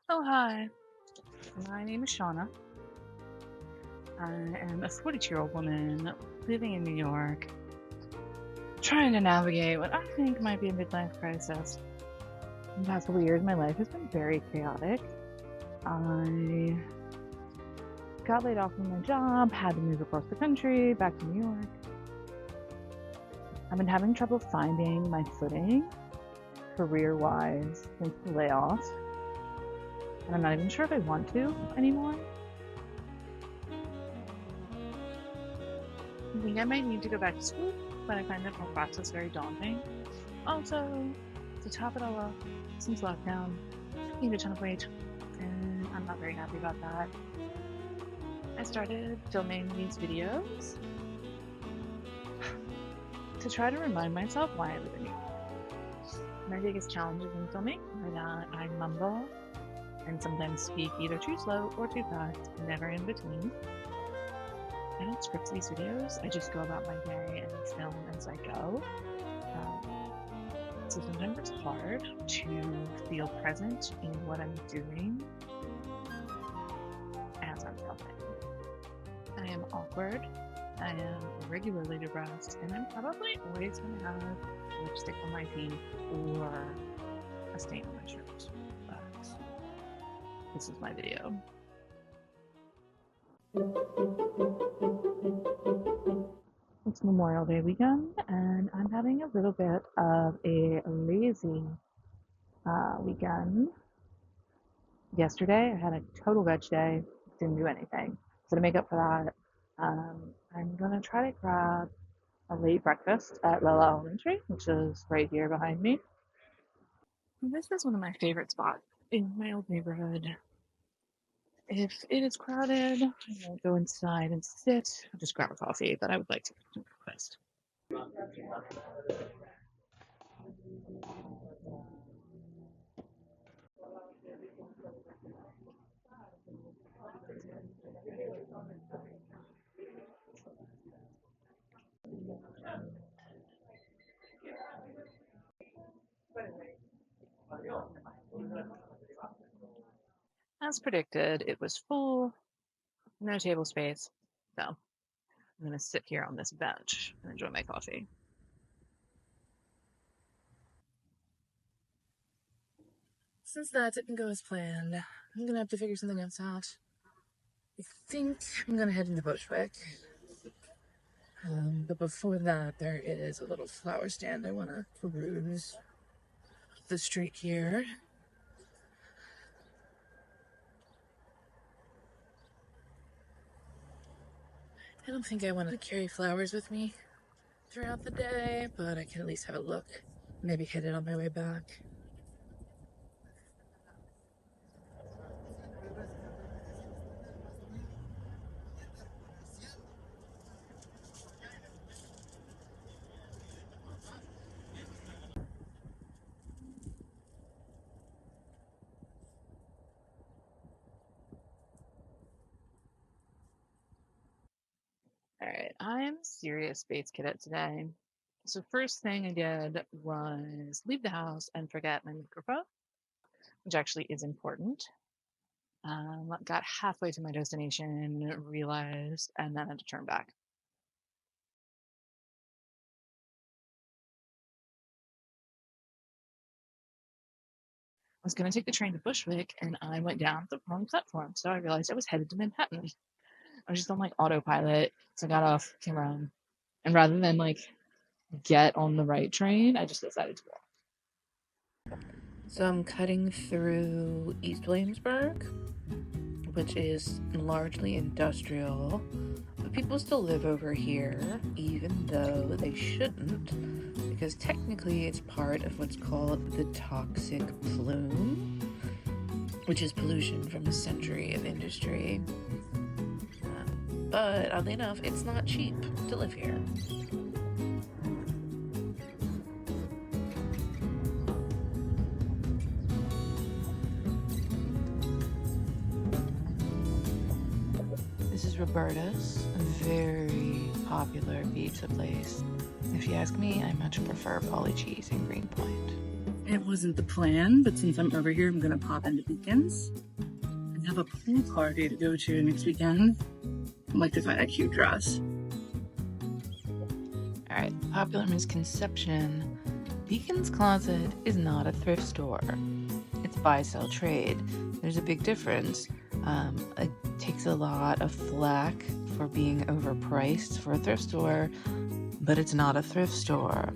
Oh, hi. My name is Shawna. I am a 42-year-old woman living in New York, trying to navigate what I think might be a midlife crisis. In the past couple years, my life has been very chaotic. I got laid off from my job, had to move across the country, back to New York. I've been having trouble finding my footing, career-wise, since the layoff. And I'm not even sure if I want to anymore. I think I might need to go back to school, but I find the whole process very daunting. Also, to top it all off, since lockdown, I gained a ton of weight, and I'm not very happy about that. I started filming these videos to try to remind myself why I live in New York. My biggest challenges in filming are that I mumble and sometimes speak either too slow or too fast, never in between. I don't script these videos, I just go about my day and film as I go. So sometimes it's hard to feel present in what I'm doing as I'm filming. I am awkward, I am irregularly depressed, and I'm probably always going to have lipstick on my teeth or a stain on my shirt. But this is my video. It's Memorial Day weekend, and I'm having a little bit of a lazy weekend. Yesterday, I had a total veg day, didn't do anything. So to make up for that, I'm gonna try to grab a late breakfast at Lella Alimentari, which is right here behind me. This is one of my favorite spots in my old neighborhood. If it is crowded, I won't go inside and sit. I'll just grab a coffee, but I would like to get some breakfast. As predicted, it was full, no table space, so I'm gonna sit here on this bench and enjoy my coffee. Since that didn't go as planned, I'm gonna have to figure something else out. I think I'm gonna head into Bushwick. But before that, there is a little flower stand I wanna peruse. The street here. I don't think I want to carry flowers with me throughout the day, but I can at least have a look. Maybe hit it on my way back. Alright, I'm serious space cadet today. So first thing I did was leave the house and forget my microphone, which actually is important. Got halfway to my destination, realized, and then had to turn back. I was going to take the train to Bushwick, and I went down the wrong platform, so I realized I was headed to Manhattan. I was just on like autopilot, so I got off, came around, and rather than like get on the right train, I just decided to walk. So I'm cutting through East Williamsburg, which is largely industrial, but people still live over here, even though they shouldn't, because technically it's part of what's called the toxic plume, which is pollution from a century of industry. But oddly enough, it's not cheap to live here. This is Roberta's, a very popular pizza place. If you ask me, I much prefer Polly Cheese in Greenpoint. It wasn't the plan, but since I'm over here, I'm gonna pop into Beacons and have a pool party to go to next weekend. I'd like to find a cute dress. Alright, popular misconception. Beacon's Closet is not a thrift store. It's buy, sell, trade. There's a big difference. It takes a lot of flack for being overpriced for a thrift store, but it's not a thrift store.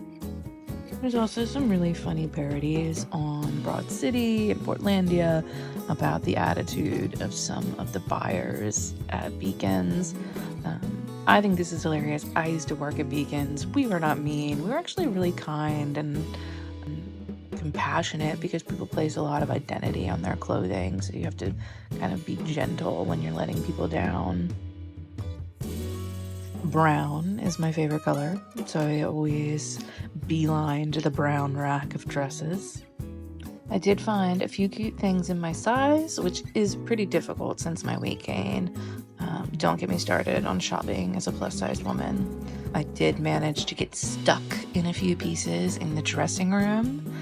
There's also some really funny parodies on Broad City and Portlandia about the attitude of some of the buyers at Beacons. I think this is hilarious. I used to work at Beacons. We were not mean. We were actually really kind and compassionate because people place a lot of identity on their clothing, so you have to kind of be gentle when you're letting people down. Brown is my favorite color, so I always beeline to the brown rack of dresses. I did find a few cute things in my size, which is pretty difficult since my weight gain. Don't get me started on shopping as a plus-sized woman. I did manage to get stuck in a few pieces in the dressing room.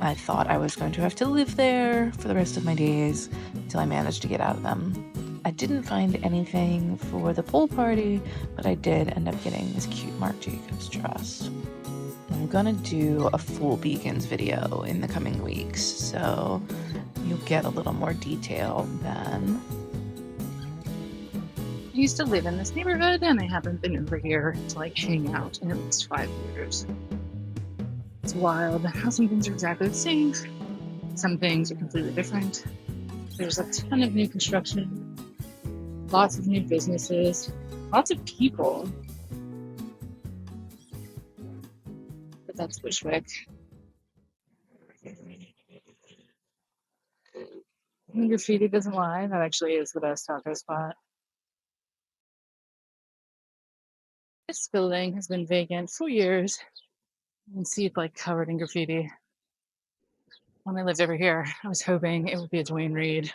I thought I was going to have to live there for the rest of my days until I managed to get out of them. I didn't find anything for the pool party, but I did end up getting this cute Marc Jacobs dress. I'm gonna do a full Beacons video in the coming weeks, so you'll get a little more detail then. I used to live in this neighborhood, and I haven't been over here to like hang out in at least 5 years. It's wild how some things are exactly the same, some things are completely different. There's a ton of new construction, lots of new businesses, lots of people. But that's Bushwick. And graffiti doesn't lie, that actually is the best taco spot. This building has been vacant for years. You can see it like covered in graffiti. When I lived over here, I was hoping it would be a Dwayne Reed.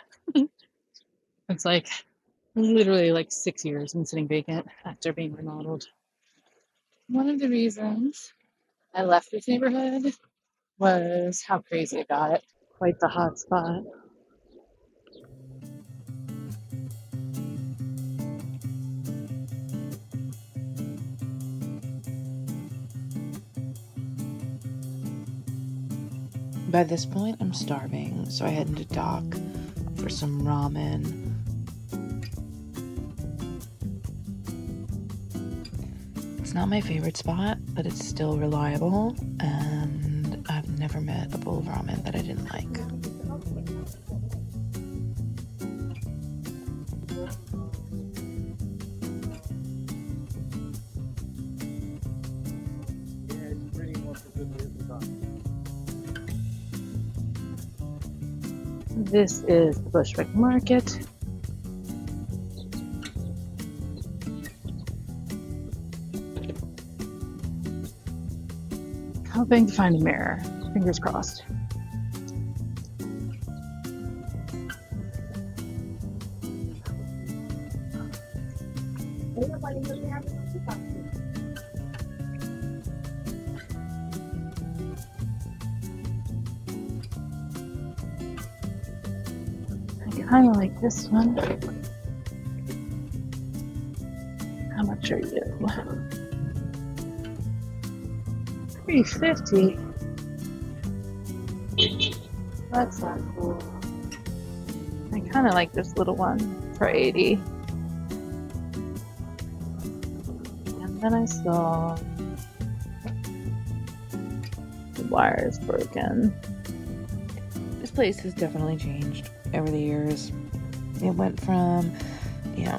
It's like literally like 6 years been sitting vacant after being remodeled. One of the reasons I left this neighborhood was how crazy it got. Quite the hot spot. By this point, I'm starving, so I head into Dock for some ramen. It's not my favorite spot, but it's still reliable, and I've never met a bowl of ramen that I didn't like. This is the Bushwick Market. Hoping to find a mirror. Fingers crossed. I kind of like this one. How much are you? $3.50. That's not cool. I kind of like this little one for $80. And then I saw the wire is broken. This place has definitely changed over the years. It went from,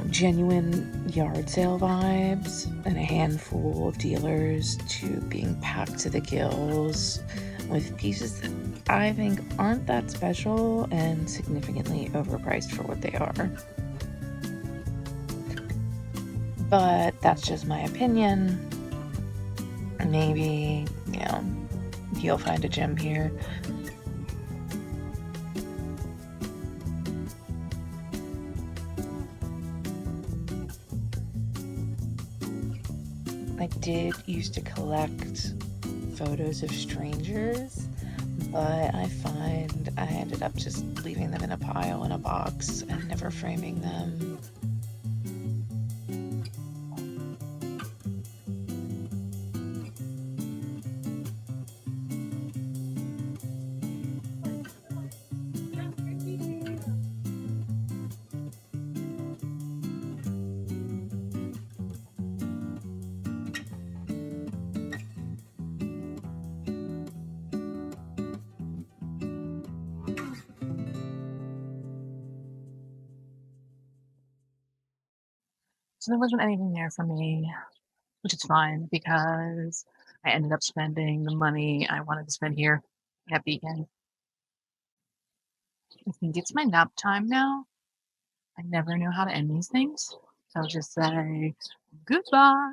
genuine yard sale vibes and a handful of dealers to being packed to the gills with pieces that I think aren't that special and significantly overpriced for what they are. But that's just my opinion. Maybe, you'll find a gem here. I did used to collect photos of strangers, but I find I ended up just leaving them in a pile in a box and never framing them. So there wasn't anything there for me, which is fine because I ended up spending the money I wanted to spend here at Beacon. I think it's my nap time now. I never know how to end these things, so I'll just say goodbye.